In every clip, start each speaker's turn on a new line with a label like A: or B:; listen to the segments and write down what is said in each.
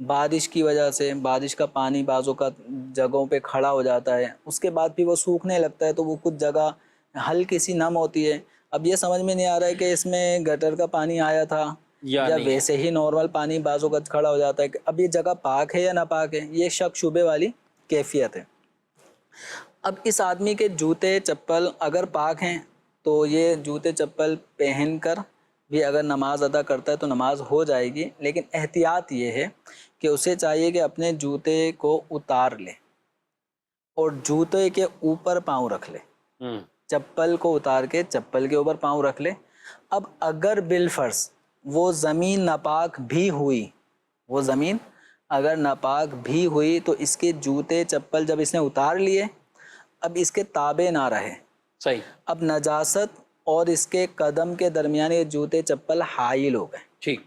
A: بارش کی وجہ سے بارش کا پانی بعضوں کا جگہوں پہ کھڑا ہو جاتا ہے، اس کے بعد پھر وہ سوکھنے لگتا ہے تو وہ کچھ جگہ ہلکی سی نم ہوتی ہے. اب یہ سمجھ میں نہیں آ رہا ہے کہ اس میں گٹر کا پانی آیا تھا
B: یا
A: یا
B: نہیں.
A: ویسے ہی نارمل پانی بعضوں کا کھڑا ہو جاتا ہے کہ اب یہ جگہ پاک ہے یا ناپاک ہے. یہ شک شبے والی کیفیت ہے. اب اس آدمی کے جوتے چپل اگر پاک ہیں تو یہ جوتے چپل پہن کر بھی اگر نماز ادا کرتا ہے تو نماز ہو جائے گی، لیکن احتیاط یہ ہے کہ اسے چاہیے کہ اپنے جوتے کو اتار لے اور جوتے کے اوپر پاؤں رکھ لے، چپل کو اتار کے چپل کے اوپر پاؤں رکھ لے. اب اگر بالفرض وہ زمین ناپاک بھی ہوئی، وہ زمین اگر ناپاک بھی ہوئی تو اس کے جوتے چپل جب اس نے اتار لیے اب اس کے تابع نہ رہے.
B: صحیح.
A: اب نجاست اور اس کے قدم کے درمیان یہ جوتے چپل حائل ہو گئے.
B: ٹھیک.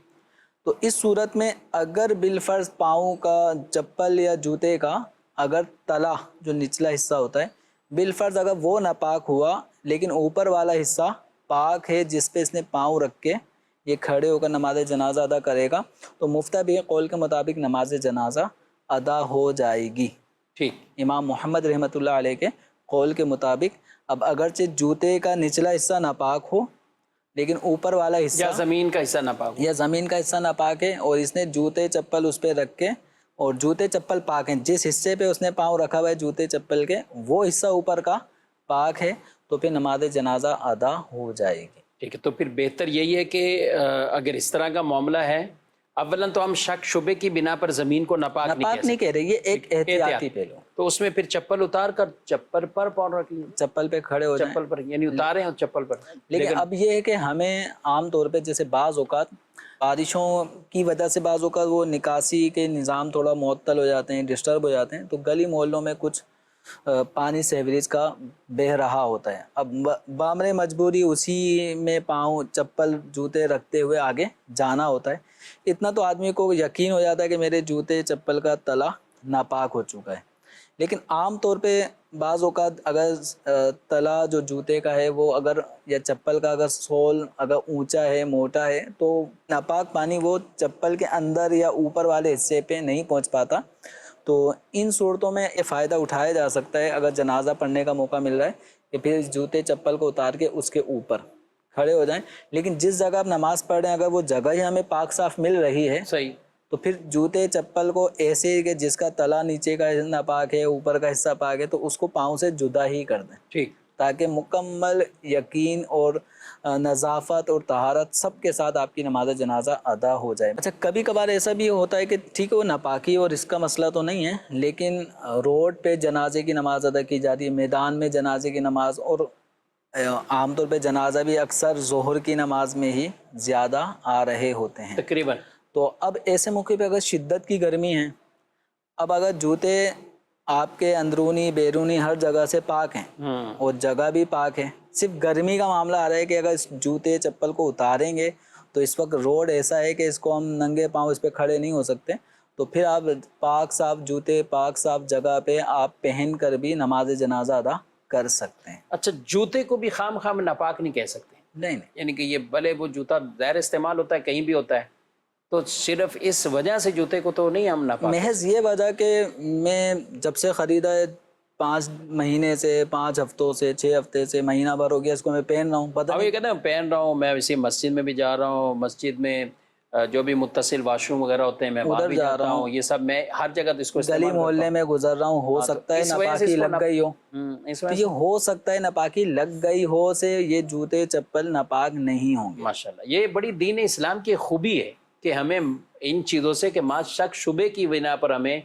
A: تو اس صورت میں اگر بالفرض پاؤں کا چپل یا جوتے کا اگر تلا جو نچلا حصہ ہوتا ہے بالفرض اگر وہ ناپاک ہوا لیکن اوپر والا حصہ پاک ہے جس پہ اس نے پاؤں رکھ کے یہ کھڑے ہو کر نماز جنازہ ادا کرے گا تو مفتبی قول کے مطابق نماز جنازہ ادا ہو جائے گی.
B: ٹھیک.
A: امام محمد رحمۃ اللہ علیہ کے قول کے مطابق اب اگرچہ جوتے کا نچلا حصہ ناپاک ہو لیکن اوپر والا حصہ
B: یا زمین کا حصہ ناپاک ہو.
A: یا زمین کا حصہ ناپاک ہے اور اس نے جوتے چپل اس پہ رکھ کے اور جوتے چپل پاک ہیں، جس حصے پہ اس نے پاؤں رکھا ہوا ہے جوتے چپل کے وہ حصہ اوپر کا پاک ہے تو پھر نماز جنازہ ادا ہو جائے گی.
B: ٹھیک ہے. تو پھر بہتر یہی ہے کہ اگر اس طرح کا معاملہ ہے اولاً تو ہم شک شبے کی بنا پر زمین کو ناپاک
A: نہیں کہہ رہے، یہ ایک احتیاطی پہلو.
B: تو اس میں پھر چپل اتار کر چپل پر پاؤں رکھ لیں،
A: چپل پہ کھڑے ہو جائیں،
B: چپل پر یعنی اتاریں اور چپل پر.
A: لیکن اب یہ ہے کہ ہمیں عام طور پہ جیسے بعض اوقات بارشوں کی وجہ سے بعض اوقات وہ نکاسی کے نظام تھوڑا معطل ہو جاتے ہیں، ڈسٹرب ہو جاتے ہیں تو گلی محلوں میں کچھ پانی سیوریج کا بہہ رہا ہوتا ہے. اب بامر مجبوری اسی میں پاؤں چپل جوتے رکھتے ہوئے آگے جانا ہوتا ہے. اتنا تو آدمی کو یقین ہو جاتا ہے کہ میرے جوتے چپل کا تلا ناپاک ہو چکا ہے. لیکن عام طور پہ بعض اوقات اگر تلا جو جوتے کا ہے وہ اگر یا چپل کا اگر سول اگر اونچا ہے موٹا ہے تو ناپاک پانی وہ چپل کے اندر یا اوپر والے حصے پہ نہیں پہنچ پاتا. تو ان صورتوں میں یہ فائدہ اٹھایا جا سکتا ہے اگر جنازہ پڑھنے کا موقع مل رہا ہے کہ پھر جوتے چپل کو اتار کے اس کے اوپر کھڑے ہو جائیں. لیکن جس جگہ آپ نماز پڑھ رہے ہیں اگر وہ جگہ ہی ہمیں پاک صاف مل رہی ہے
B: صحیح
A: تو پھر جوتے چپل کو ایسے کہ جس کا تلا نیچے کا ناپاک ہے اوپر کا حصہ پاک ہے تو اس کو پاؤں سے جدا ہی کر دیں.
B: ٹھیک.
A: تاکہ مکمل یقین اور نظافت اور طہارت سب کے ساتھ آپ کی نماز جنازہ ادا ہو جائے. اچھا کبھی کبھار ایسا بھی ہوتا ہے کہ ٹھیک ہے وہ ناپاکی اور اس کا مسئلہ تو نہیں ہے لیکن روڈ پہ جنازے کی نماز ادا کی جاتی ہے، میدان میں جنازے کی نماز، اور عام طور پہ جنازہ بھی اکثر ظہر کی نماز میں ہی زیادہ آ رہے ہوتے ہیں
B: تقریباً.
A: تو اب ایسے موقع پہ اگر شدت کی گرمی ہے اب اگر جوتے آپ کے اندرونی بیرونی ہر جگہ سے پاک ہیں اور جگہ بھی پاک ہے، صرف گرمی کا معاملہ آ رہا ہے کہ اگر اس جوتے چپل کو اتاریں گے تو اس وقت روڈ ایسا ہے کہ اس کو ہم ننگے پاؤں اس پہ کھڑے نہیں ہو سکتے تو پھر آپ پاک صاف جوتے پاک صاف جگہ پہ آپ پہن کر بھی نماز جنازہ ادا کر سکتے ہیں.
B: اچھا جوتے کو بھی خام خام ناپاک نہیں کہہ سکتے؟
A: نہیں
B: یعنی کہ یہ بھلے وہ جوتا ظاہر استعمال ہوتا ہے کہیں بھی ہوتا ہے تو صرف اس وجہ سے جوتے کو تو نہیں ہم ناپاک.
A: محض یہ وجہ کہ میں جب سے خریدا ہے 5 مہینے سے 5 ہفتوں سے 6 ہفتے سے مہینہ بھر ہو گیا اس کو میں پہن رہا ہوں. پتہ
B: اب یہ کہتے ہیں پہن رہا ہوں میں اسی مسجد میں بھی جا رہا ہوں، مسجد میں جو بھی متصل واش روم وغیرہ ہوتے ہیں میں وہاں بھی جاتا ہوں، یہ سب میں ہر جگہ تو اس کو
A: گلی محلے میں گزر رہا ہوں، ہو سکتا ہے ناپاکی لگ گئی ہو. تو یہ ہو سکتا ہے ناپاکی لگ گئی ہو سے یہ جوتے چپل ناپاک نہیں ہوں گے.
B: ماشاءاللہ یہ بڑی دین اسلام کی خوبی ہے کہ ہمیں ان چیزوں سے کہ ما شک شبے کی بنا پر ہمیں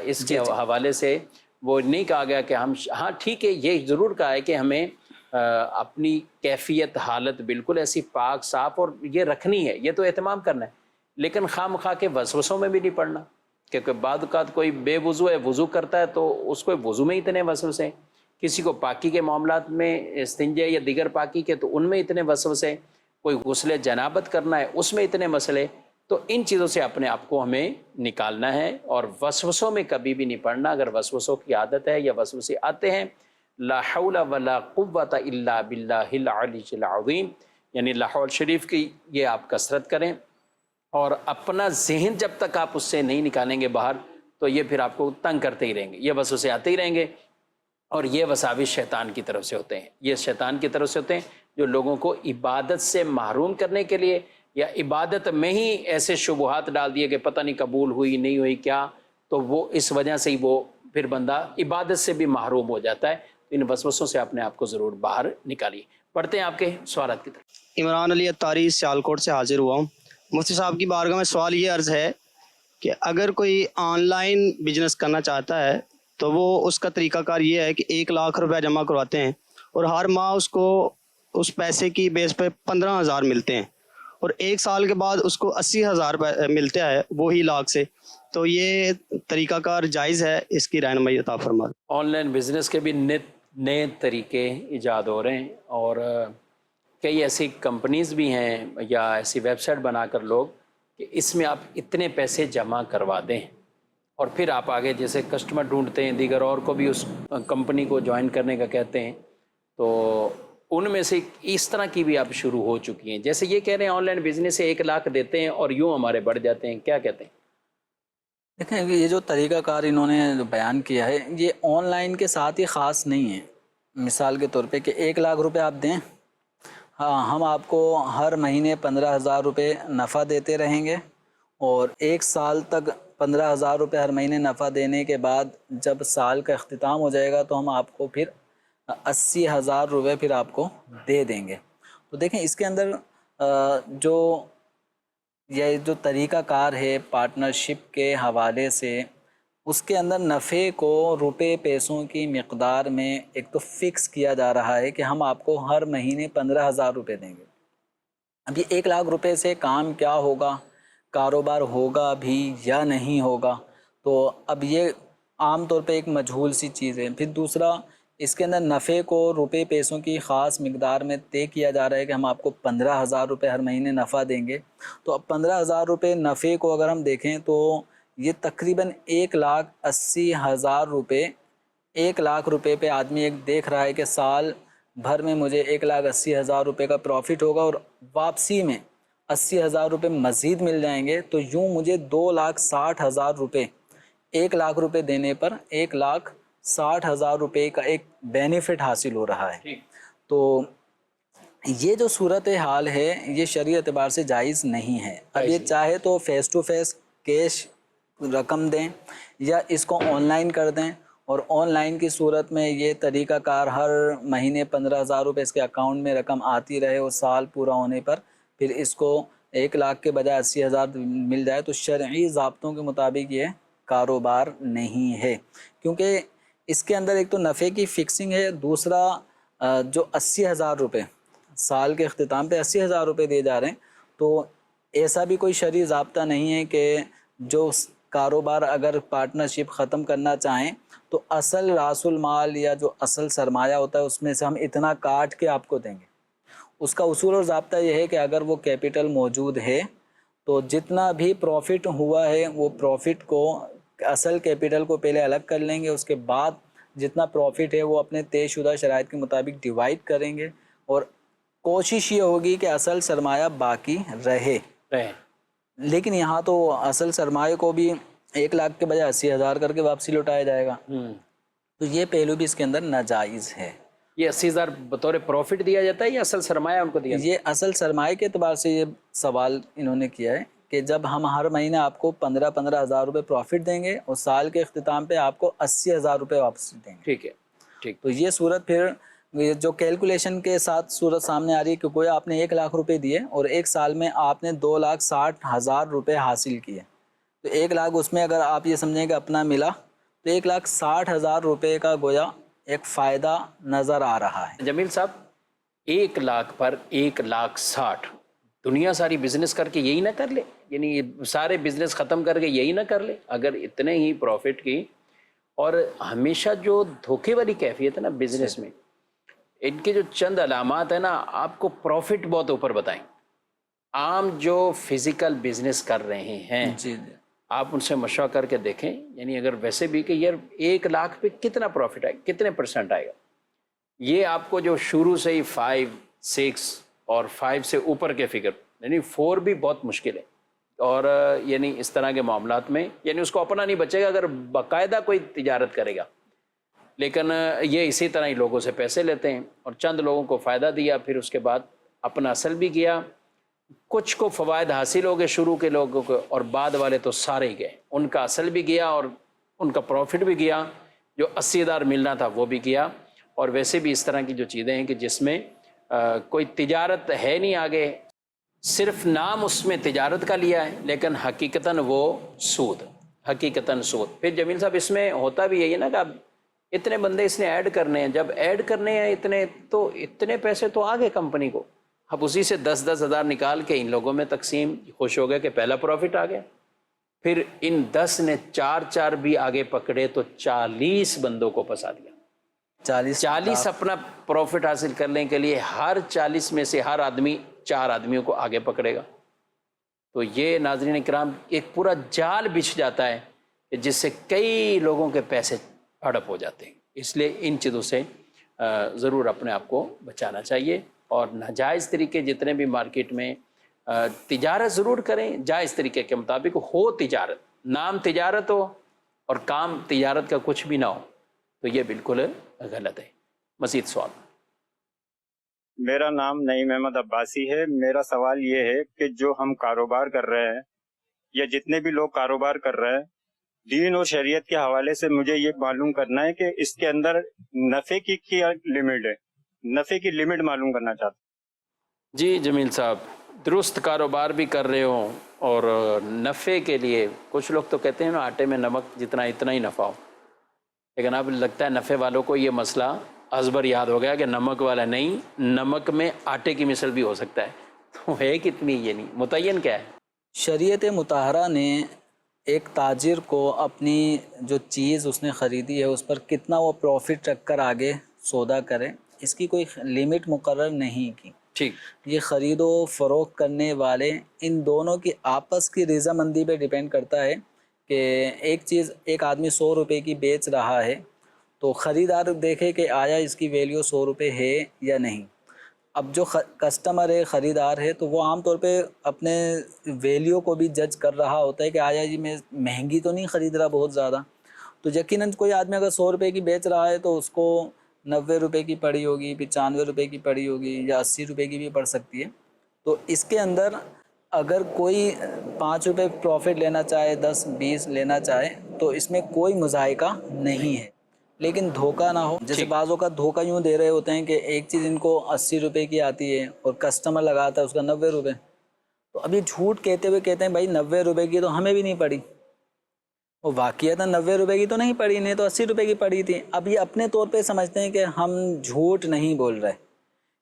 B: اس کے حوالے سے وہ نہیں کہا گیا کہ ہم ہاں ٹھیک ہے یہ ضرور کہا ہے کہ ہمیں اپنی کیفیت حالت بالکل ایسی پاک صاف اور یہ رکھنی ہے، یہ تو اہتمام کرنا ہے، لیکن خواہ مخواہ کے وسوسوں میں بھی نہیں پڑنا کیونکہ بعد اوقات کوئی بے وضو ہے وضو کرتا ہے تو اس کو وضو میں اتنے وسوسے، کسی کو پاکی کے معاملات میں استنجے یا دیگر پاکی کے تو ان میں اتنے وسوسے، کوئی غسل جنابت کرنا ہے اس میں اتنے مسئلے. تو ان چیزوں سے اپنے آپ کو ہمیں نکالنا ہے اور وسوسوں میں کبھی بھی نہیں پڑنا. اگر وسوسوں کی عادت ہے یا وسوسے آتے ہیں لا حول ولا قوت الا باللہ العلی العظیم، یعنی لا حول شریف کی یہ آپ کثرت کریں اور اپنا ذہن جب تک آپ اس سے نہیں نکالیں گے باہر تو یہ پھر آپ کو تنگ کرتے ہی رہیں گے، یہ وسوسے آتے ہی رہیں گے، اور یہ وساوس شیطان کی طرف سے ہوتے ہیں، یہ شیطان کی طرف سے ہوتے ہیں جو لوگوں کو عبادت سے محروم کرنے کے لیے یا عبادت میں ہی ایسے شبہات ڈال دیے کہ پتہ نہیں قبول ہوئی نہیں ہوئی کیا، تو وہ اس وجہ سے ہی وہ پھر بندہ عبادت سے بھی محروم ہو جاتا ہے۔ تو ان وسوسوں سے اپنے آپ کو ضرور باہر نکالیے۔ پڑھتے ہیں آپ کے سوالات کی طرف۔
C: عمران علی اتاری سیالکوٹ سے حاضر ہوا ہوں۔ مفتی صاحب کی بارگاہ میں سوال یہ عرض ہے کہ اگر کوئی آن لائن بزنس کرنا چاہتا ہے تو وہ اس کا طریقہ کار یہ ہے کہ 1 لاکھ روپے جمع کرواتے ہیں اور ہر ماہ اس کو اس پیسے کی بیس پہ 15,000 ملتے ہیں، اور 1 سال کے بعد اس کو 80,000 ملتا ہے وہی لاکھ سے، تو یہ طریقہ کار جائز ہے؟ اس کی رہنمائی عطا فرما۔
B: آن لائن بزنس کے بھی نئے طریقے ایجاد ہو رہے ہیں، اور کئی ایسی کمپنیز بھی ہیں یا ایسی ویب سائٹ بنا کر لوگ کہ اس میں آپ اتنے پیسے جمع کروا دیں اور پھر آپ آگے جیسے کسٹمر ڈھونڈتے ہیں، دیگر اور کو بھی اس کمپنی کو جوائن کرنے کا کہتے ہیں، تو ان میں سے اس طرح کی بھی اب شروع ہو چکی ہیں۔ جیسے یہ کہہ رہے ہیں آن لائن بزنس سے 1 لاکھ دیتے ہیں اور یوں ہمارے بڑھ جاتے ہیں، کیا کہتے ہیں؟
A: دیکھیں یہ جو طریقہ کار انہوں نے جو بیان کیا ہے یہ آن لائن کے ساتھ ہی خاص نہیں ہے۔ مثال کے طور پہ کہ 1 لاکھ روپے آپ دیں، ہاں ہم آپ کو ہر مہینے 15,000 روپے نفع دیتے رہیں گے، اور 1 سال تک 15,000 روپے ہر مہینے نفع دینے کے بعد جب سال کا اختتام ہو جائے گا تو ہم آپ کو پھر 80,000 روپے پھر آپ کو دے دیں گے۔ تو دیکھیں اس کے اندر یہ جو طریقہ کار ہے پارٹنرشپ کے حوالے سے، اس کے اندر نفع کو روپے پیسوں کی مقدار میں ایک تو فکس کیا جا رہا ہے کہ ہم آپ کو ہر مہینے 15,000 روپے دیں گے۔ اب یہ 1 لاکھ روپے سے کام کیا ہوگا، کاروبار ہوگا بھی یا نہیں ہوگا، تو اب یہ عام طور پہ ایک مجہول سی چیز ہے۔ پھر دوسرا، اس کے اندر نفع کو روپے پیسوں کی خاص مقدار میں طے کیا جا رہا ہے کہ ہم آپ کو 15,000 روپے ہر مہینے نفع دیں گے۔ تو اب 15,000 روپے نفع کو اگر ہم دیکھیں تو یہ تقریباً 1,80,000 روپے، 1 لاکھ روپے پہ آدمی ایک دیکھ رہا ہے کہ سال بھر میں مجھے 1,80,000 روپے کا پروفٹ ہوگا اور واپسی میں 80,000 روپے مزید مل جائیں گے، تو یوں مجھے 2,60,000 روپے 1 لاکھ روپے دینے پر 1,60,000 روپے کا ایک بینیفٹ حاصل ہو رہا ہے۔ تو یہ جو صورت حال ہے یہ شرعی اعتبار سے جائز نہیں ہے۔ اب یہ چاہے تو فیس ٹو فیس کیش رقم دیں یا اس کو آن لائن کر دیں، اور آن لائن کی صورت میں یہ طریقہ کار ہر مہینے 15,000 روپے اس کے اکاؤنٹ میں رقم آتی رہے اور سال پورا ہونے پر پھر اس کو 1 لاکھ کے بجائے 80,000 مل جائے، تو شرعی ضابطوں کے مطابق یہ کاروبار نہیں ہے، کیونکہ اس کے اندر ایک تو نفع کی فکسنگ ہے، دوسرا جو 80,000 روپے سال کے اختتام پہ 80,000 روپے دیے جا رہے ہیں، تو ایسا بھی کوئی شرعی ضابطہ نہیں ہے کہ جو کاروبار اگر پارٹنرشپ ختم کرنا چاہیں تو اصل راس المال یا جو اصل سرمایہ ہوتا ہے اس میں سے ہم اتنا کاٹ کے آپ کو دیں گے۔ اس کا اصول اور ضابطہ یہ ہے کہ اگر وہ کیپٹل موجود ہے تو جتنا بھی پروفٹ ہوا ہے وہ پروفٹ کو اصل کیپٹل کو پہلے الگ کر لیں گے، اس کے بعد جتنا پروفٹ ہے وہ اپنے طے شدہ شرائط کے مطابق ڈیوائڈ کریں گے، اور کوشش یہ ہوگی کہ اصل سرمایہ باقی رہے۔ لیکن یہاں تو اصل سرمایہ کو بھی 1 لاکھ کے بجائے 80,000 کر کے واپسی لوٹایا جائے گا، تو یہ پہلو بھی اس کے اندر ناجائز ہے۔
B: یہ 80,000 بطور پروفٹ دیا جاتا ہے یا اصل سرمایہ ان کو دیا جاتا ہے؟
A: یہ اصل سرمایہ کے اعتبار سے یہ سوال انہوں نے کیا ہے کہ جب ہم ہر مہینے آپ کو 15,000 روپے پروفٹ دیں گے اور سال کے اختتام پہ آپ کو 80,000 روپے واپس دیں گے۔
B: ٹھیک ہے، ٹھیک۔
A: تو یہ صورت پھر جو کیلکولیشن کے ساتھ صورت سامنے آ رہی ہے کہ گویا آپ نے 1 لاکھ روپے دیے اور 1 سال میں آپ نے 2,60,000 روپے حاصل کیے، تو 1 لاکھ اس میں اگر آپ یہ سمجھیں کہ اپنا ملا تو 1,60,000 روپے کا گویا ایک فائدہ نظر آ رہا ہے۔
B: جمیل صاحب، 1 لاکھ پر 1,60,000 دنیا ساری بزنس کر کے یہی نہ کر لے؟ یعنی سارے بزنس ختم کر کے یہی نہ کر لے اگر اتنے ہی پروفٹ کی؟ اور ہمیشہ جو دھوکے والی کیفیت ہے نا بزنس میں، ان کے جو چند علامات ہیں نا آپ کو پروفٹ بہت اوپر بتائیں۔ عام جو فزیکل بزنس کر رہے ہیں
A: جی
B: آپ ان سے مشورہ کر کے دیکھیں، یعنی اگر ویسے بھی کہ یار 1 لاکھ پہ کتنا پروفٹ آئے، کتنے پرسنٹ آئے گا، یہ آپ کو جو شروع سے ہی 5، 6 اور 5 سے اوپر کے فگر، یعنی 4 بھی بہت مشکل ہے، اور یعنی اس طرح کے معاملات میں یعنی اس کو اپنا نہیں بچے گا اگر باقاعدہ کوئی تجارت کرے گا، لیکن یہ اسی طرح ہی لوگوں سے پیسے لیتے ہیں اور چند لوگوں کو فائدہ دیا، پھر اس کے بعد اپنا اصل بھی گیا، کچھ کو فوائد حاصل ہو گئے شروع کے لوگوں کو، اور بعد والے تو سارے ہی گئے، ان کا اصل بھی گیا اور ان کا پروفٹ بھی گیا، جو 80,000 ملنا تھا وہ بھی گیا۔ اور ویسے بھی اس طرح کی جو چیزیں ہیں کہ جس میں کوئی تجارت ہے نہیں آگے، صرف نام اس میں تجارت کا لیا ہے لیکن حقیقتاً وہ سود، حقیقتاً سود۔ پھر جمیل صاحب اس میں ہوتا بھی یہی ہے نا کہ اب اتنے بندے اس نے ایڈ کرنے ہیں، جب ایڈ کرنے ہیں اتنے تو اتنے پیسے تو آگے کمپنی کو، اب اسی سے 10-10 ہزار نکال کے ان لوگوں میں تقسیم، خوش ہو گئے کہ پہلا پروفٹ آ گیا۔ پھر ان 10 نے 4 بھی آگے پکڑے تو 40 بندوں کو پھنسا دیا۔ 40 اپنا پروفٹ حاصل کرنے کے لیے ہر 40 میں سے ہر آدمی 4 آدمیوں کو آگے پکڑے گا، تو یہ ناظرین کرام ایک پورا جال بچھ جاتا ہے جس سے کئی لوگوں کے پیسے ہڑپ ہو جاتے ہیں۔ اس لیے ان چیزوں سے ضرور اپنے آپ کو بچانا چاہیے، اور ناجائز طریقے جتنے بھی مارکیٹ میں تجارت ضرور کریں، جائز طریقے کے مطابق ہو تجارت، نام تجارت ہو اور کام تجارت کا کچھ بھی نہ ہو، تو یہ بالکل غلط ہے۔ مزید سوال۔
D: میرا نام نعیم احمد عباسی ہے۔ میرا سوال یہ ہے کہ جو ہم کاروبار کر رہے ہیں یا جتنے بھی لوگ کاروبار کر رہے ہیں، دین اور شریعت کے حوالے سے مجھے یہ معلوم کرنا ہے کہ اس کے اندر نفع کی کیا لمٹ ہے، نفع کی لمٹ معلوم کرنا چاہتا ہوں۔
B: جی جمیل صاحب، درست کاروبار بھی کر رہے ہوں اور نفع کے لیے، کچھ لوگ تو کہتے ہیں نا آٹے میں نمک جتنا اتنا ہی نفع ہو، لیکن اب لگتا ہے نفع والوں کو یہ مسئلہ ازبر یاد ہو گیا کہ نمک والا نہیں، نمک میں آٹے کی مثل بھی ہو سکتا ہے، تو ہے کتنی، یہ نہیں متعین کیا ہے؟
A: شریعت مطہرہ نے ایک تاجر کو اپنی جو چیز اس نے خریدی ہے اس پر کتنا وہ پروفٹ رکھ کر آگے سودا کرے، اس کی کوئی لمٹ مقرر نہیں کی۔
B: ٹھیک،
A: یہ خرید و فروخت کرنے والے ان دونوں کی آپس کی رضامندی پہ ڈیپینڈ کرتا ہے کہ ایک چیز ایک آدمی 100 روپے کی بیچ رہا ہے تو خریدار دیکھے کہ آیا اس کی ویلیو 100 روپے ہے یا نہیں۔ اب جو کسٹمر ہے، خریدار ہے، تو وہ عام طور پہ اپنے ویلیو کو بھی جج کر رہا ہوتا ہے کہ آیا جی میں مہنگی تو نہیں خرید رہا بہت زیادہ، تو یقیناً کوئی آدمی اگر 100 روپے کی بیچ رہا ہے تو اس کو 90 روپے کی پڑی ہوگی، 95 روپے کی پڑی ہوگی یا 80 روپے کی بھی پڑ سکتی ہے۔ تو اس کے اندر اگر کوئی 5 روپے پروفٹ لینا چاہے، 10 20 لینا چاہے تو اس میں کوئی مذائقہ نہیں ہے، لیکن دھوکہ نہ ہو۔ جیسے بعضوں کا دھوکہ یوں دے رہے ہوتے ہیں کہ ایک چیز ان کو 80 روپے کی آتی ہے اور کسٹمر لگاتا ہے اس کا 90 روپے، تو ابھی جھوٹ کہتے ہوئے کہتے ہیں بھائی 90 روپے کی تو ہمیں بھی نہیں پڑی، وہ واقعتاً 90 روپے کی تو نہیں پڑی، نہیں تو 80 روپے کی پڑی تھی۔ اب یہ اپنے طور پہ سمجھتے ہیں کہ ہم جھوٹ نہیں بول رہے،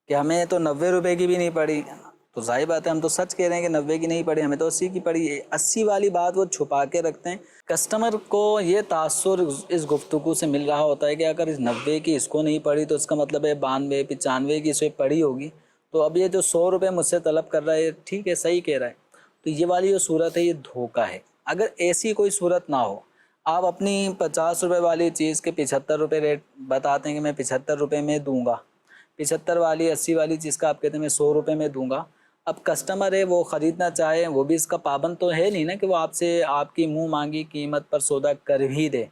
A: کہ ہمیں تو 90 روپے کی بھی نہیں پڑی، تو ظاہر بات ہے ہم تو سچ کہہ رہے ہیں کہ 90 کی نہیں پڑی، ہمیں تو 80 کی پڑی ہے۔ 80 والی بات وہ چھپا کے رکھتے ہیں۔ کسٹمر کو یہ تاثر اس گفتگو سے مل رہا ہوتا ہے کہ اگر اس 90 کی اس کو نہیں پڑی تو اس کا مطلب ہے 92 95 کی اسے پڑی ہوگی، تو اب یہ جو 100 روپے مجھ سے طلب کر رہا ہے ٹھیک ہے صحیح کہہ رہا ہے۔ تو یہ والی جو صورت ہے یہ دھوکہ ہے۔ اگر ایسی کوئی صورت نہ ہو، آپ اپنی 50 روپے والی چیز کے 75 روپے ریٹ بتاتے ہیں کہ میں 75 روپے میں دوں گا، 75 والی 80 والی چیز کا آپ کہتے ہیں میں 100 روپے میں دوں گا۔ اب کسٹمر ہے وہ خریدنا چاہے، وہ بھی اس کا پابند تو ہے نہیں نا کہ وہ آپ سے آپ کی منہ مانگی قیمت پر سودا کر ہی دے۔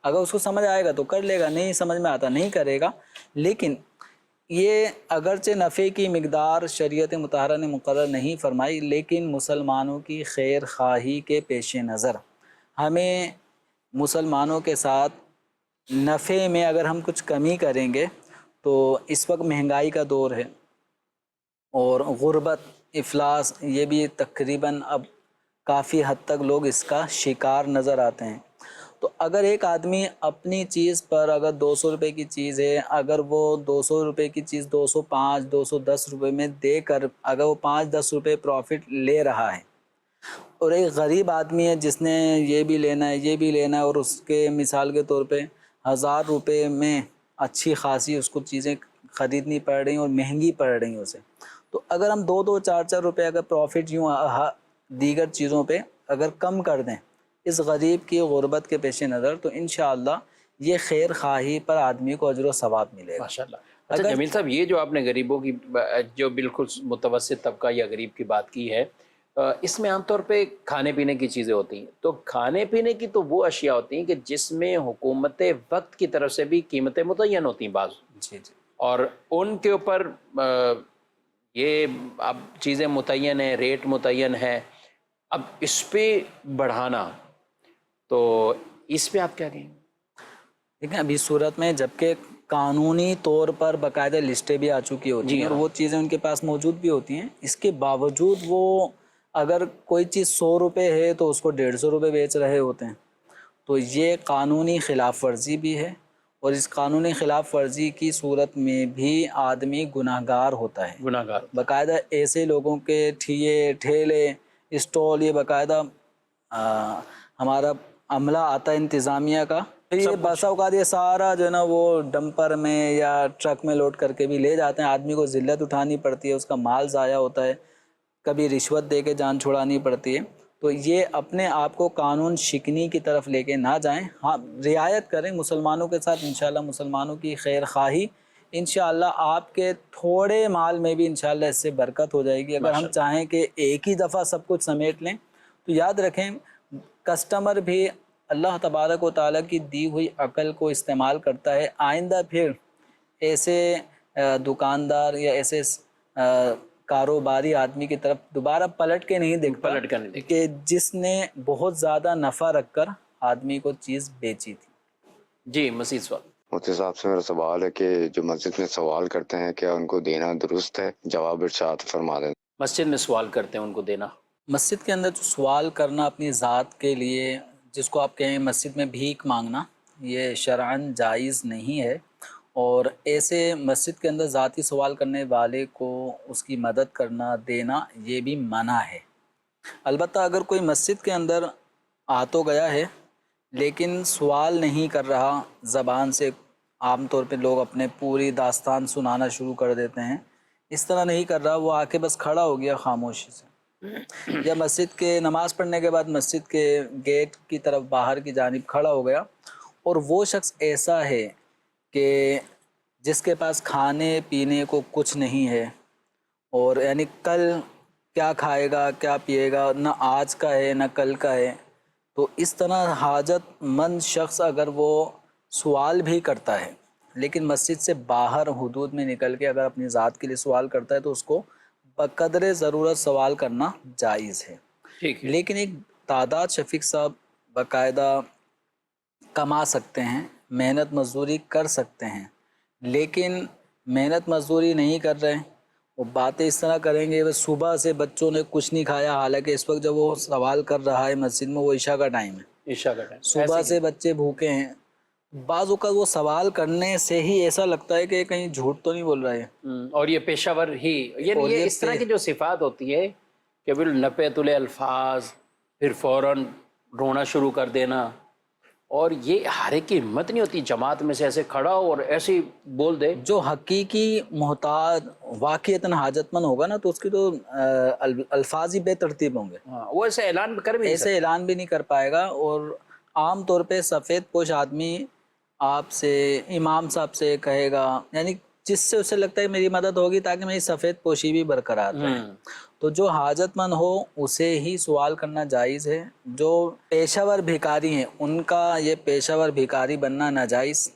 A: اگر اس کو سمجھ آئے گا تو کر لے گا، نہیں سمجھ میں آتا نہیں کرے گا۔ لیکن یہ اگرچہ نفع کی مقدار شریعت مطہرہ نے مقرر نہیں فرمائی، لیکن مسلمانوں کی خیر خواہی کے پیش نظر ہمیں مسلمانوں کے ساتھ نفع میں اگر ہم کچھ کمی کریں گے تو اس وقت مہنگائی کا دور ہے اور غربت، افلاس، یہ بھی تقریباً اب کافی حد تک لوگ اس کا شکار نظر آتے ہیں۔ تو اگر ایک آدمی اپنی چیز پر اگر 200 روپے کی چیز ہے، اگر وہ 200 روپے کی چیز 205 210 روپے میں دے کر اگر وہ 5-10 روپے پروفٹ لے رہا ہے، اور ایک غریب آدمی ہے جس نے یہ بھی لینا ہے یہ بھی لینا ہے اور اس کے مثال کے طور پہ 1000 روپے میں اچھی خاصی اس کو چیزیں خریدنی پڑ رہی ہیں اور مہنگی پڑ رہی ہیں اسے، تو اگر ہم 2-2 4-4 روپے اگر پروفٹ یوں دیگر چیزوں پہ اگر کم کر دیں اس غریب کی غربت کے پیش نظر، تو انشاءاللہ یہ خیر خواہی پر آدمی کو اجر و ثواب ملے گا۔
B: ماشاءاللہ۔ اچھا جمیل صاحب، یہ جو آپ نے غریبوں کی جو بالکل متوسط طبقہ یا غریب کی بات کی ہے، اس میں عام طور پہ کھانے پینے کی چیزیں ہوتی ہیں، تو کھانے پینے کی تو وہ اشیاء ہوتی ہیں کہ جس میں حکومت وقت کی طرف سے بھی قیمتیں متعین ہوتی ہیں بعض،
A: جی جی
B: اور ان کے اوپر یہ اب چیزیں متعین ہیں، ریٹ متعین ہے، اب اس پہ بڑھانا، تو اس پہ آپ کیا کہیں گے؟
A: دیکھیں ابھی صورت میں جبکہ قانونی طور پر باقاعدہ لسٹیں بھی آ چکی ہوتی
B: جی
A: ہیں اور
B: ہاں،
A: وہ چیزیں ان کے پاس موجود بھی ہوتی ہیں، اس کے باوجود وہ اگر کوئی چیز 100 روپے ہے تو اس کو 150 روپے بیچ رہے ہوتے ہیں، تو یہ قانونی خلاف ورزی بھی ہے، اور اس قانونی خلاف ورزی کی صورت میں بھی آدمی گناہ گار ہوتا ہے۔
B: گناہ گار
A: باقاعدہ ایسے لوگوں کے ٹھیلے اسٹال، یہ باقاعدہ ہمارا عملہ آتا ہے انتظامیہ کا، پھر یہ بسا اوقات یہ سارا جو ہے نا وہ ڈمپر میں یا ٹرک میں لوڈ کر کے بھی لے جاتے ہیں، آدمی کو ذلت اٹھانی پڑتی ہے، اس کا مال ضائع ہوتا ہے، کبھی رشوت دے کے جان چھڑانی پڑتی ہے۔ تو یہ اپنے آپ کو قانون شکنی کی طرف لے کے نہ جائیں، ہاں رعایت کریں مسلمانوں کے ساتھ، انشاءاللہ مسلمانوں کی خیر خواہی، انشاءاللہ آپ کے تھوڑے مال میں بھی انشاءاللہ اس سے برکت ہو جائے گی۔ اگر ہم چاہیں کہ ایک ہی دفعہ سب کچھ سمیٹ لیں تو یاد رکھیں کسٹمر بھی اللہ تبارک و تعالیٰ کی دی ہوئی عقل کو استعمال کرتا ہے، آئندہ پھر ایسے دکاندار یا ایسے کاروباری آدمی کی طرف دوبارہ پلٹ کے نہیں دیکھتا
B: پلٹ کر نہیں دیکھتا
A: کہ جس نے بہت زیادہ نفع رکھ کر آدمی کو چیز بیچی تھی۔
B: جی مزید سوال۔
E: مفتی صاحب سے میرا سوال ہے کہ جو مسجد میں سوال کرتے ہیں کیا ان کو دینا درست ہے؟ جواب ارشاد فرما دیں۔
B: مسجد میں سوال کرتے ہیں ان کو دینا؟
A: مسجد کے اندر جو سوال کرنا اپنی ذات کے لیے، جس کو آپ کہیں مسجد میں بھیک مانگنا، یہ شرعاً جائز نہیں ہے، اور ایسے مسجد کے اندر ذاتی سوال کرنے والے کو اس کی مدد کرنا دینا یہ بھی منع ہے۔ البتہ اگر کوئی مسجد کے اندر آ تو گیا ہے لیکن سوال نہیں کر رہا، زبان سے عام طور پہ لوگ اپنے پوری داستان سنانا شروع کر دیتے ہیں، اس طرح نہیں کر رہا، وہ آ کے بس کھڑا ہو گیا خاموشی سے، یا مسجد کے نماز پڑھنے کے بعد مسجد کے گیٹ کی طرف باہر کی جانب کھڑا ہو گیا، اور وہ شخص ایسا ہے کہ جس کے پاس کھانے پینے کو کچھ نہیں ہے، اور یعنی کل کیا کھائے گا کیا پیے گا نہ آج کا ہے نہ کل کا ہے، تو اس طرح حاجت مند شخص اگر وہ سوال بھی کرتا ہے لیکن مسجد سے باہر حدود میں نکل کے اگر اپنی ذات کے لیے سوال کرتا ہے تو اس کو بقدر ضرورت سوال کرنا جائز ہے۔
B: ٹھیک ہے،
A: لیکن ایک تعداد شفیق صاحب باقاعدہ کما سکتے ہیں، محنت مزدوری کر سکتے ہیں، لیکن محنت مزدوری نہیں کر رہے، وہ باتیں اس طرح کریں گے، صبح سے بچوں نے کچھ نہیں کھایا، حالانکہ اس وقت جب وہ سوال کر رہا ہے مسجد میں وہ عشاء کا ٹائم ہے،
B: عشاء کا ٹائم،
A: صبح سے بچے بھوکے ہیں، بعض اوقات وہ سوال کرنے سے ہی ایسا لگتا ہے کہ کہیں جھوٹ تو نہیں بول رہے ہیں،
B: اور یہ پیشہ ور ہی، یعنی
A: اور
B: یہ
A: یہ
B: اس طرح کی جو صفات ہوتی ہے کہ بالنپے تلے الفاظ، پھر فوراً رونا شروع کر دینا، اور یہ ہر ایک کی ہمت نہیں ہوتی جماعت میں سے ایسے کھڑا ہو اور ایسے ہی بول دے۔
A: جو حقیقی محتاج واقعتاً حاجت مند ہوگا نا تو اس کی تو الفاظ ہی بے ترتیب ہوں گے،
B: ہاں، وہ ایسے اعلان کر بھی نہیں
A: ایسے اعلان بھی نہیں کر پائے گا، اور عام طور پہ سفید پوش آدمی آپ سے امام صاحب سے کہے گا، یعنی جس سے اسے لگتا ہے میری مدد ہوگی تاکہ میری سفید پوشی بھی برقرار رہے، تو جو حاجت مند ہو اسے ہی سوال کرنا جائز ہے۔ جو پیشہ ور بھکاری ہیں ان کا یہ پیشہ ور بھکاری بننا ناجائز،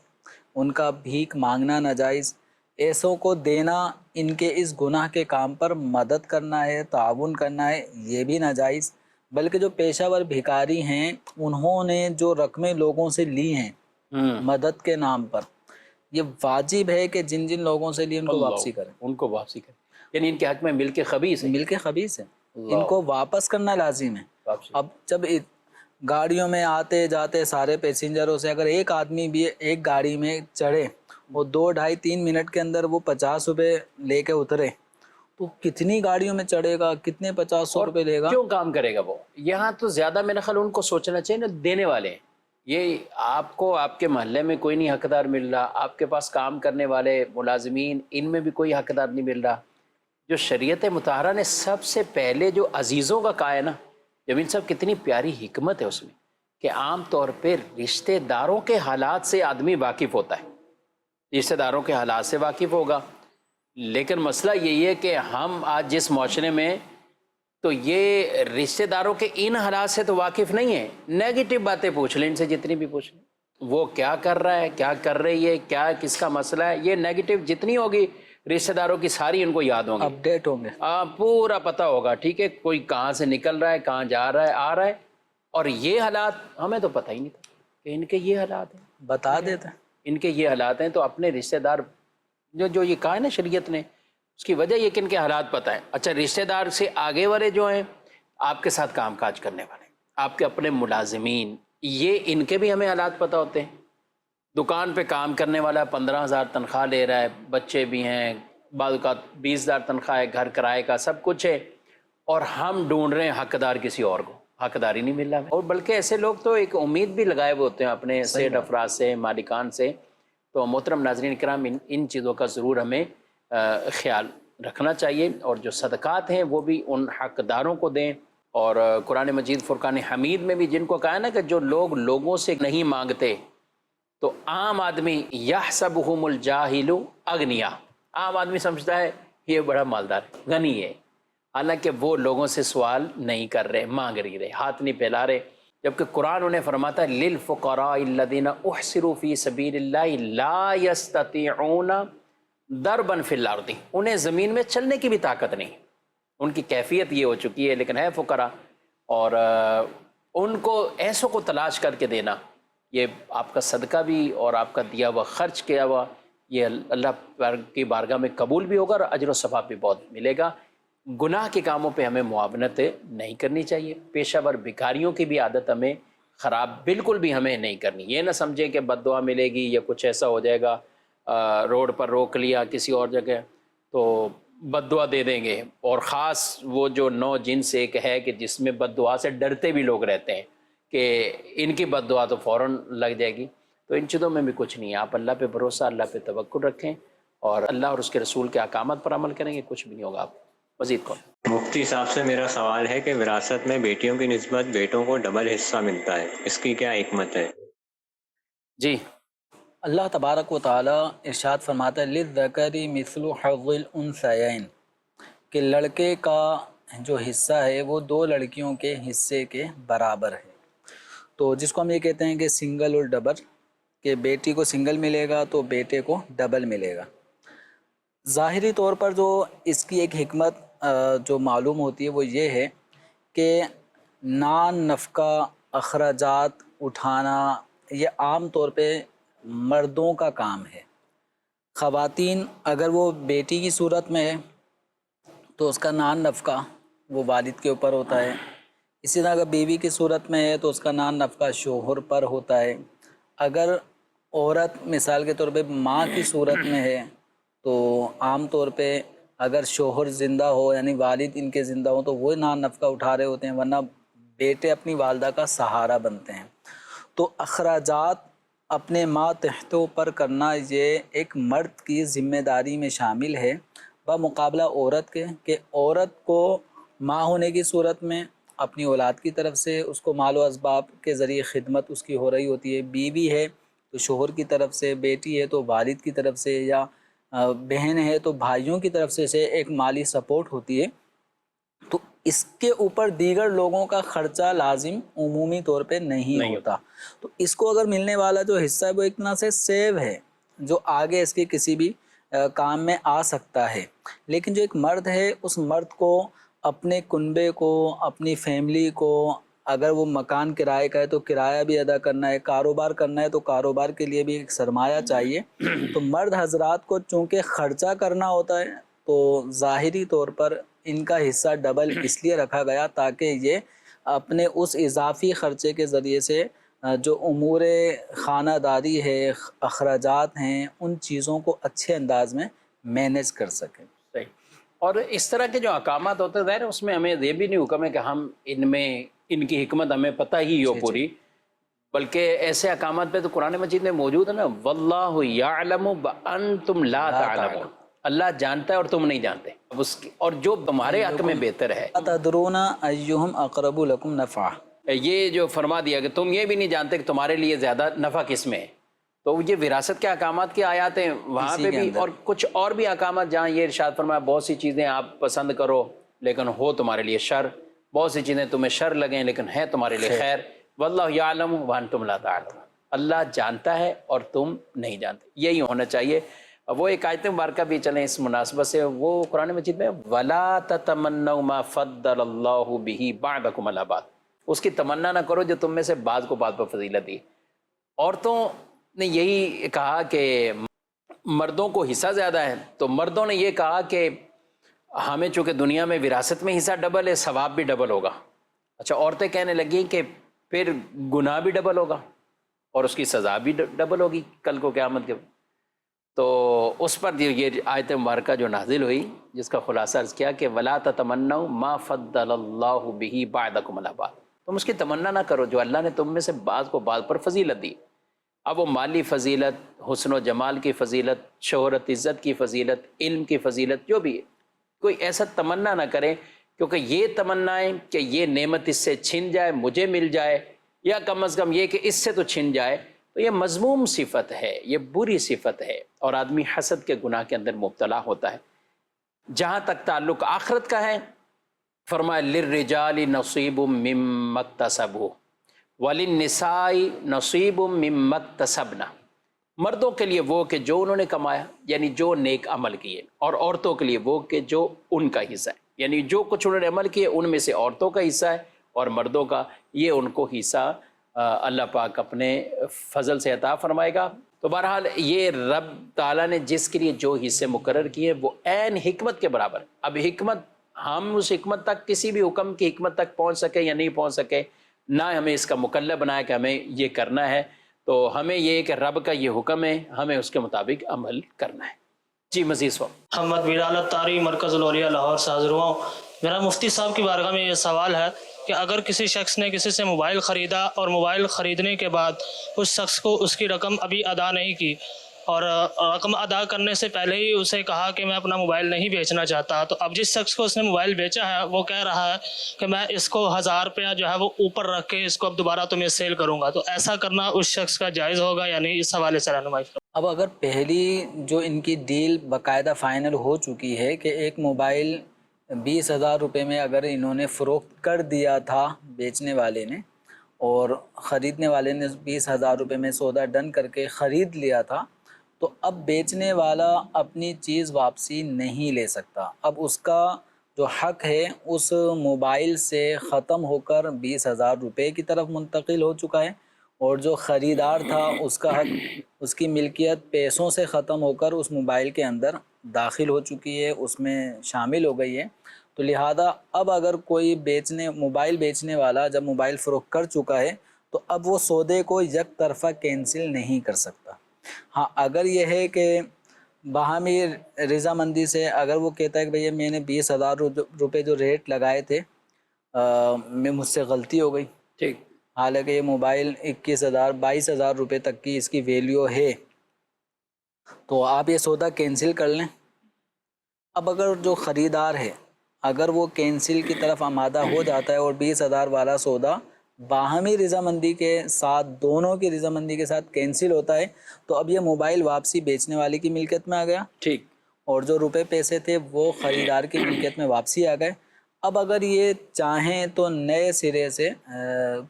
A: ان کا بھیک مانگنا ناجائز، ایسوں کو دینا، ان کے اس گناہ کے کام پر مدد کرنا ہے، تعاون کرنا ہے، یہ بھی ناجائز۔ بلکہ جو پیشہ ور بھکاری ہیں انہوں نے جو رقمیں لوگوں سے لی ہیں مدد کے نام پر، یہ واجب ہے کہ جن جن لوگوں سے لی ان کو واپسی کریں،
B: ان کو واپسی کریں، یعنی ان کے حق میں مل کے خبیث ہے،
A: مل کے خبیث ہے، ان کو واپس کرنا لازم ہے۔
B: واپسی۔
A: اب جب گاڑیوں میں آتے جاتے سارے پیسنجروں سے اگر ایک آدمی بھی ایک گاڑی میں چڑھے اور 2 ڈھائی 3 منٹ کے اندر وہ 50 روپے لے کے اترے تو کتنی گاڑیوں میں چڑھے گا، کتنے 500 روپے لے گا،
B: کیوں کام کرے گا وہ؟ یہاں تو زیادہ میرا خیال ان کو سوچنا چاہیے نا، دینے والے ہیں، یہ آپ کو آپ کے محلے میں کوئی نہیں حقدار مل رہا، آپ کے پاس کام کرنے والے ملازمین ان میں بھی کوئی حقدار نہیں مل رہا۔ جو شریعت مطہرہ نے سب سے پہلے جو عزیزوں کا کہا ہے نا، جمین صاحب کتنی پیاری حکمت ہے اس میں، کہ عام طور پہ رشتہ داروں کے حالات سے آدمی واقف ہوتا ہے، رشتہ داروں کے حالات سے واقف ہوگا، لیکن مسئلہ یہی ہے کہ ہم آج جس معاشرے میں تو یہ رشتہ داروں کے ان حالات سے تو واقف نہیں ہیں، نیگیٹو باتیں پوچھ لیں ان سے جتنی بھی پوچھ لیں، وہ کیا کر رہا ہے، کیا کر رہی ہے، کیا کس کا مسئلہ ہے، یہ نیگیٹو جتنی ہوگی رشتہ داروں کی ساری ان کو یاد ہوں گی،
A: اپڈیٹ ہوں گے،
B: پورا پتہ ہوگا، ٹھیک ہے، کوئی کہاں سے نکل رہا ہے، کہاں جا رہا ہے، آ رہا ہے، اور یہ حالات ہمیں تو پتہ ہی نہیں تھا کہ ان کے یہ حالات ہیں،
A: بتا دیتے ہیں۔
B: ان کے یہ حالات ہیں، تو اپنے رشتہ دار جو یہ کہا ہے نا شریعت نے، اس کی وجہ یہ کہ ان کے حالات پتہ ہیں۔ اچھا، رشتہ دار سے آگے والے جو ہیں آپ کے ساتھ کام کاج کرنے والے، آپ کے اپنے ملازمین، یہ ان کے بھی ہمیں حالات پتہ ہوتے ہیں۔ دکان پہ کام کرنے والا 15,000 تنخواہ لے رہا ہے، بچے بھی ہیں، بعض اوقات 20,000 تنخواہ ہے، گھر کرائے کا سب کچھ ہے، اور ہم ڈھونڈ رہے ہیں حقدار کسی اور کو، حقدار ہی نہیں مل رہا، اور بلکہ ایسے لوگ تو ایک امید بھی لگائے ہوئے ہوتے ہیں اپنے سیٹ افراد سے، مالکان سے۔ تو محترم ناظرین کرام، ان چیزوں کا ضرور ہمیں خیال رکھنا چاہیے، اور جو صدقات ہیں وہ بھی ان حقداروں کو دیں۔ اور قرآن مجید فرقان حمید میں بھی جن کو کہا ہے نا کہ جو لوگ لوگوں سے نہیں مانگتے، تو عام آدمی یحسبہم الجاہل اغنیا، عام آدمی سمجھتا ہے یہ بڑا مالدار ہے، غنی ہے، حالانکہ وہ لوگوں سے سوال نہیں کر رہے، مانگ نہیں رہے، ہاتھ نہیں پھیلا رہے، جبکہ قرآن انہیں فرماتا ہے للفقراء الذین احصروا فی سبیل اللہ لا یستطیعون ضربا فی الارض، انہیں زمین میں چلنے کی بھی طاقت نہیں، ان کی کیفیت یہ ہو چکی ہے، لیکن ہے فقراء، اور ان کو ایسوں کو تلاش کر کے دینا، یہ آپ کا صدقہ بھی اور آپ کا دیا ہوا خرچ کیا ہوا یہ اللہ کی بارگاہ میں قبول بھی ہوگا، اور اجر و ثواب بھی بہت ملے گا۔ گناہ کے کاموں پہ ہمیں معاونت نہیں کرنی چاہیے، پیشہ ور بھکاریوں کی بھی عادت ہمیں خراب بالکل بھی ہمیں نہیں کرنی، یہ نہ سمجھیں کہ بد دعا ملے گی یا کچھ ایسا ہو جائے گا، روڈ پر روک لیا کسی اور جگہ تو بد دعا دے دیں گے، اور خاص وہ جو نو جنس ایک ہے کہ جس میں بد دعا سے ڈرتے بھی لوگ رہتے ہیں کہ ان کی بد دعا تو فوراً لگ جائے گی، تو ان چیزوں میں بھی کچھ نہیں ہے، آپ اللہ پہ بھروسہ، اللہ پہ توکل رکھیں، اور اللہ اور اس کے رسول کے احکامات پر عمل کریں گے، کچھ بھی نہیں ہوگا۔ آپ مزید کون؟
F: مفتی صاحب سے میرا سوال ہے کہ وراثت میں بیٹیوں کی نسبت بیٹوں کو ڈبل حصہ ملتا ہے، اس کی کیا حکمت ہے؟
B: جی،
A: اللہ تبارک و تعالی ارشاد فرماتا ہے للذکر مثل حظ الانثیین، کہ لڑکے کا جو حصہ ہے وہ دو لڑکیوں کے حصے کے برابر ہے، تو جس کو ہم یہ کہتے ہیں کہ سنگل اور ڈبل، کہ بیٹی کو سنگل ملے گا تو بیٹے کو ڈبل ملے گا۔ ظاہری طور پر جو اس کی ایک حکمت جو معلوم ہوتی ہے وہ یہ ہے کہ نان نفقہ اخراجات اٹھانا یہ عام طور پہ مردوں کا کام ہے۔ خواتین اگر وہ بیٹی کی صورت میں ہے تو اس کا نان نفقہ وہ والد کے اوپر ہوتا ہے، اسی طرح اگر بیوی کی صورت میں ہے تو اس کا نان نفقہ شوہر پر ہوتا ہے۔ اگر عورت مثال کے طور پہ ماں کی صورت میں ہے تو عام طور پہ اگر شوہر زندہ ہو یعنی والد ان کے زندہ ہوں تو وہ نان نفقہ اٹھا رہے ہوتے ہیں، ورنہ بیٹے اپنی والدہ کا سہارا بنتے ہیں۔ تو اخراجات اپنے ماتحتوں پر کرنا یہ ایک مرد کی ذمہ داری میں شامل ہے بمقابلہ عورت کے، کہ عورت کو ماں ہونے کی صورت میں اپنی اولاد کی طرف سے اس کو مال و اسباب کے ذریعے خدمت اس کی ہو رہی ہوتی ہے، بیوی ہے تو شوہر کی طرف سے، بیٹی ہے تو والد کی طرف سے، یا بہن ہے تو بھائیوں کی طرف سے ایک مالی سپورٹ ہوتی ہے، تو اس کے اوپر دیگر لوگوں کا خرچہ لازم عمومی طور پہ نہیں ہوتا، تو اس کو اگر ملنے والا جو حصہ ہے وہ ایک طرح سے سیو ہے جو آگے اس کے کسی بھی کام میں آ سکتا ہے۔ لیکن جو ایک مرد ہے اس مرد کو اپنے کنبے کو، اپنی فیملی کو، اگر وہ مکان کرائے کا ہے تو کرایہ بھی ادا کرنا ہے، کاروبار کرنا ہے تو کاروبار کے لیے بھی ایک سرمایہ چاہیے، تو مرد حضرات کو چونکہ خرچہ کرنا ہوتا ہے تو ظاہری طور پر ان کا حصہ ڈبل اس لیے رکھا گیا تاکہ یہ اپنے اس اضافی خرچے کے ذریعے سے جو امور خانہ داری ہے، اخراجات ہیں، ان چیزوں کو اچھے انداز میں مینیج کر سکیں۔
B: صحیح۔ اور اس طرح کے جو احکامات ہوتے ہیں ظاہر ہے اس میں ہمیں یہ بھی نہیں حکم ہے کہ ہم ان کی حکمت ہمیں پتہ ہی ہو پوری، بلکہ ایسے احکامات پہ تو قرآن مجید میں موجود ہے نا، واللہ یعلم وانتم لا تعلمون، اللہ جانتا ہے اور تم نہیں جانتے، اب اس کی اور جو تمہارے حق میں بہتر ہے،
A: تدرون ایہم اقرب لکم نفعا،
B: یہ جو فرما دیا کہ تم یہ بھی نہیں جانتے کہ تمہارے لیے زیادہ نفع کس میں ہے، تو یہ وراثت کے احکامات کی آیات ہیں وہاں پہ بھی، اور کچھ اور بھی احکامات جہاں یہ ارشاد فرمایا بہت سی چیزیں آپ پسند کرو لیکن ہو تمہارے لیے شر، بہت سی چیزیں تمہیں شر لگیں لیکن ہیں تمہارے لیے خیر، واللہ یعلم وانتم لا تعلمون، اللہ جانتا ہے اور تم نہیں جانتے، یہی ہونا چاہیے۔ وہ ایک آیت مبارکہ بھی چلیں اس مناسبت سے، وہ قرآن مجید میں وَلَا تَتَمَنَّوْا مَا فَضَّلَ اللَّهُ بِهِ بَعْضَكُمْ عَلَىٰ بَعْضٍ، اس کی تمنا نہ کرو جو تم میں سے بعض کو بعض پر فضیلت دی۔ عورتوں نے یہی کہا کہ مردوں کو حصہ زیادہ ہے، تو مردوں نے یہ کہا کہ ہمیں چونکہ دنیا میں وراثت میں حصہ ڈبل ہے، ثواب بھی ڈبل ہوگا۔ اچھا، عورتیں کہنے لگیں کہ پھر گناہ بھی ڈبل ہوگا اور اس کی سزا بھی ڈبل ہوگی کل کو قیامت کے۔ تو اس پر یہ آیت مبارکہ جو نازل ہوئی جس کا خلاصہ عرض کیا کہ وَلَا تَتَمَنَّوْا مَا فَضَّلَ اللَّهُ بِهِ بَعْضَكُمْ عَلَىٰ بَعْضٍ، تم اس کی تمنا نہ کرو جو اللہ نے تم میں سے بعض کو بعض پر فضیلت دی۔ اب وہ مالی فضیلت، حسن و جمال کی فضیلت، شہرت عزت کی فضیلت، علم کی فضیلت، جو بھی ہے، کوئی ایسا تمنا نہ کرے، کیونکہ یہ تمنائیں کہ یہ نعمت اس سے چھن جائے مجھے مل جائے، یا کم از کم یہ کہ اس سے تو چھن جائے، تو یہ مذموم صفت ہے، یہ بری صفت ہے، اور آدمی حسد کے گناہ کے اندر مبتلا ہوتا ہے۔ جہاں تک تعلق آخرت کا ہے، فرمایا للرجال نصیب مما اکتسبوا وللنساء نصیب مما اکتسبن، مردوں کے لیے وہ کہ جو انہوں نے کمایا، یعنی جو نیک عمل کیے، اور عورتوں کے لیے وہ کہ جو ان کا حصہ ہے، یعنی جو کچھ انہوں نے عمل کیے ان میں سے عورتوں کا حصہ ہے اور مردوں کا، یہ ان کو حصہ اللہ پاک اپنے فضل سے عطا فرمائے گا۔ تو بہرحال یہ رب تعالیٰ نے جس کے لیے جو حصے مقرر کیے وہ عین حکمت کے برابر۔ اب حکمت، ہم اس حکمت تک کسی بھی حکم کی حکمت تک پہنچ سکے یا نہیں پہنچ سکے، نہ ہمیں اس کا مکلف بنایا کہ ہمیں یہ کرنا ہے، تو ہمیں یہ کہ رب کا یہ حکم ہے، ہمیں اس کے مطابق عمل کرنا ہے۔ جی مزید سوال۔
G: محمد بلال الطاری، مرکز الاولیاء لاہور سے حاضر ہوا ہوں۔ میرا مفتی صاحب کی بارگاہ میں یہ سوال ہے کہ اگر کسی شخص نے کسی سے موبائل خریدا اور موبائل خریدنے کے بعد اس شخص کو اس کی رقم ابھی ادا نہیں کی، اور رقم ادا کرنے سے پہلے ہی اسے کہا کہ میں اپنا موبائل نہیں بیچنا چاہتا، تو اب جس شخص کو اس نے موبائل بیچا ہے وہ کہہ رہا ہے کہ میں اس کو 1000 روپیہ جو ہے وہ اوپر رکھ کے اس کو اب دوبارہ تمہیں سیل کروں گا، تو ایسا کرنا اس شخص کا جائز ہوگا یا نہیں؟ اس حوالے سے رہنمائی کرو۔
A: اب اگر پہلی جو ان کی ڈیل باقاعدہ فائنل ہو چکی ہے کہ ایک موبائل 20,000 روپے میں اگر انہوں نے فروخت کر دیا تھا بیچنے والے نے، اور خریدنے والے نے 20,000 روپے میں سودا ڈن کر کے خرید لیا تھا، تو اب بیچنے والا اپنی چیز واپسی نہیں لے سکتا۔ اب اس کا جو حق ہے اس موبائل سے ختم ہو کر 20,000 روپے کی طرف منتقل ہو چکا ہے، اور جو خریدار تھا اس کا حق، اس کی ملکیت پیسوں سے ختم ہو کر اس موبائل کے اندر داخل ہو چکی ہے، اس میں شامل ہو گئی ہے۔ تو لہذا اب اگر کوئی موبائل بیچنے والا جب موبائل فروخت کر چکا ہے تو اب وہ سودے کو یک طرفہ کینسل نہیں کر سکتا۔ ہاں، اگر یہ ہے کہ باہمی رضامندی سے اگر وہ کہتا ہے کہ بھئی میں نے 20,000 روپے جو ریٹ لگائے تھے مجھ سے غلطی ہو گئی،
B: ٹھیک،
A: حالانکہ یہ موبائل 21,000 22,000 روپے تک کی اس کی ویلیو ہے، تو آپ یہ سودا کینسل کر لیں۔ اب اگر جو خریدار ہے اگر وہ کینسل کی طرف آمادہ ہو جاتا ہے اور 20,000 والا سودا باہمی رضامندی کے ساتھ، دونوں کی رضامندی کے ساتھ کینسل ہوتا ہے، تو اب یہ موبائل واپسی بیچنے والے کی ملکیت میں آ گیا،
B: ٹھیک،
A: اور جو روپے پیسے تھے وہ خریدار کی ملکیت میں واپسی آ گئے۔ اب اگر یہ چاہیں تو نئے سرے سے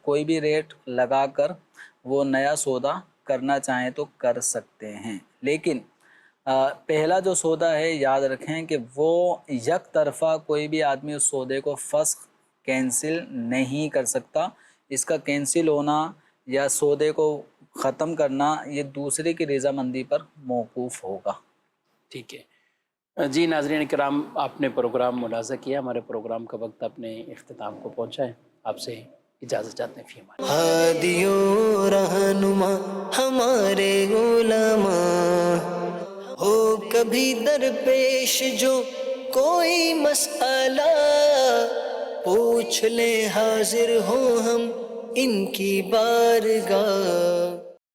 A: کوئی بھی ریٹ لگا کر وہ نیا سودا کرنا چاہیں تو کر سکتے ہیں، لیکن پہلا جو سودا ہے یاد رکھیں کہ وہ یک طرفہ کوئی بھی آدمی اس سودے کو فسخ کینسل نہیں کر سکتا۔ اس کا کینسل ہونا یا سودے کو ختم کرنا یہ دوسرے کی رضامندی پر موقوف ہوگا۔
B: ٹھیک ہے جی۔ ناظرین کرام، آپ نے پروگرام ملاحظہ کیا، ہمارے پروگرام کا وقت اپنے اختتام کو پہنچا ہے، آپ سے اجازت چاہتے ہیں۔ فی امان اللہ۔
H: ہادی و رہنما ہمارے علماء، ہو کبھی درپیش جو کوئی مسئلہ، پوچھ لیں حاضر ہوں ہم ان کی بارگاہ۔